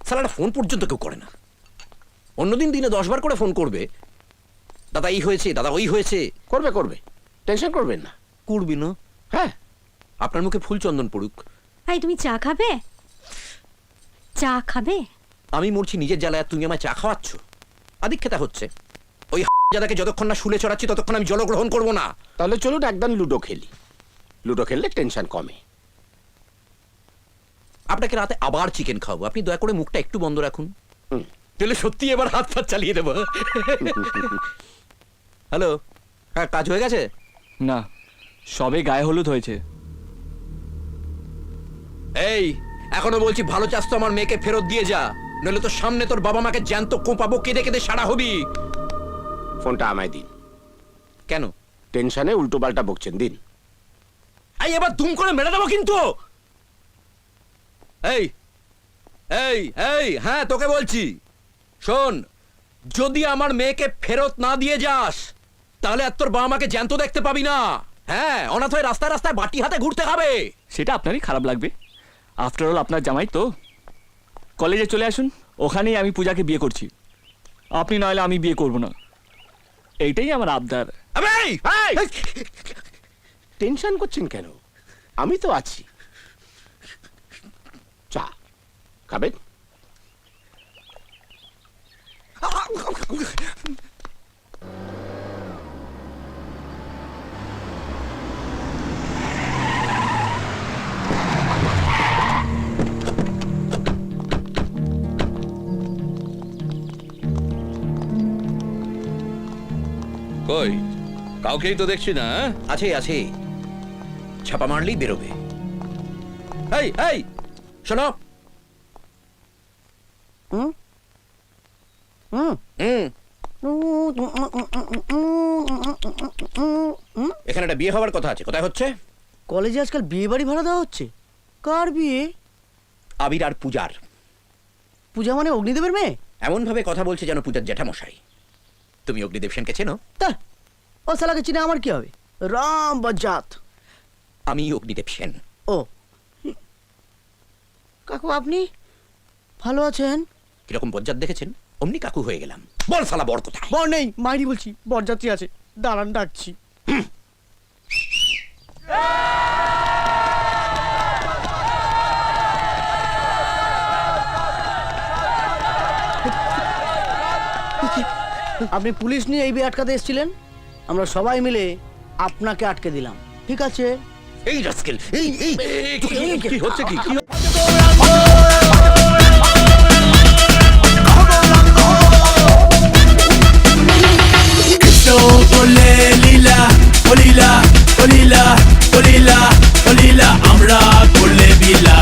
সালাটা phone পর্যন্ত কেউ করে না। অন্যদিন দিনে 10 বার করে ফোন করবে, দাদা এই হয়েছে, দাদা ওই হয়েছে। করবে করবে, টেনশন করবেন না। করবি না? হ্যাঁ, আপনার মুখে ফুল চন্দন পড়ুক। ভাই তুমি চা খাবে? চা খাবে? আমি মরছি নিজের জ্বালায়, তুমি আমায় চা খাওয়াচ্ছ। আদিক্ষেতা হচ্ছে। ওই দাদাকে যতক্ষণ না শুলে চড়াচ্ছি ততক্ষণ আমি জলগ্রহণ করবো না। তাহলে চলুন একদম লুডো খেলি। লুডো খেললে টেনশন কমে। আপনাকে রাতে আবার চিকেন খাওয়াবো, আপনি দয়া করে মুখটা একটু বন্ধ রাখুন। তাহলে সত্যি এবার হাত ফাত চালিয়ে দেবো। হ্যালো, হ্যাঁ কাজ হয়ে গেছে? না, সবে গায়ে হলুদ হয়েছে। এই এখনো বলছি ভালো চাস তো আমার মেয়েকে ফেরত দিয়ে যা, নইলে তো সামনে তোর বাবা মাকে জ্যান্ত কোপাবো, কেঁদে কেঁদে সারা হবি। ফোনটা আমায় দিন। কেন? টেনশনে উল্টো পাল্টা বকছেন, দিন। এই এবার ধুম করে মেরে দেবো কিন্তু। এই এই এই হ্যাঁ তোকে বলছি, শোন, যদি আমার মেয়েকে ফেরত না দিয়ে যাস তাহলে আর তোর বাবা মাকে জ্যান্ত দেখতে পাবি না। হ্যাঁ, অনাথ হয়ে রাস্তায় রাস্তায় বাটি হাতে ঘুরতে হবে। সেটা আপনারই খারাপ লাগবে, আফটার অল আপনার জামাই তো। কলেজে চলে আসুন, ওখানেই আমি পূজাকে বিয়ে করছি। আপনি নইলে আমি বিয়ে করব না, এইটাই আমার আবদার। টেনশন করছেন কেন? আমি তো আছি। চা খাবেন? কই কাউকেই তো দেখছি না। আছে আছে, ছাপা মারলেই বেরোবে। এই এই শোনো, এখানে একটা বিয়ে হওয়ার কথা আছে, কোথায় হচ্ছে? কলেজে আজকাল বিয়ে বাড়ি ভাড়া দেওয়া হচ্ছে। কার বিয়ে? আবির আর পূজার। পূজা মানে অগ্নিদেবের মেয়ে? এমন ভাবে কথা বলছে যেন পূজার জ্যাঠামশাই। তুমি অগ্নিদেব সেনকে চেনো? তা ও শালাকে চিনে আমার কি হবে? রাম বজ্জাত। আমি অগ্নিদেব সেন। ও কাকু, আপনি ভালো আছেন? কিরকম বজ্জাত দেখেছেন, অমনি কাকু হয়ে গেলাম। বল শালা বর কোথায়? বর নেই, মাইরি বলছি, বরযাত্রী আছে, দাঁড়ান ডাকছি। আপনি পুলিশ নিয়ে এই বিয়ে আটকাতে এসেছিলেন, আমরা সবাই মিলে আপনাকে আটকে দিলাম, ঠিক আছে? এই রাস্কেল, এই এই কি হচ্ছে কি? আমরা করলে বিলা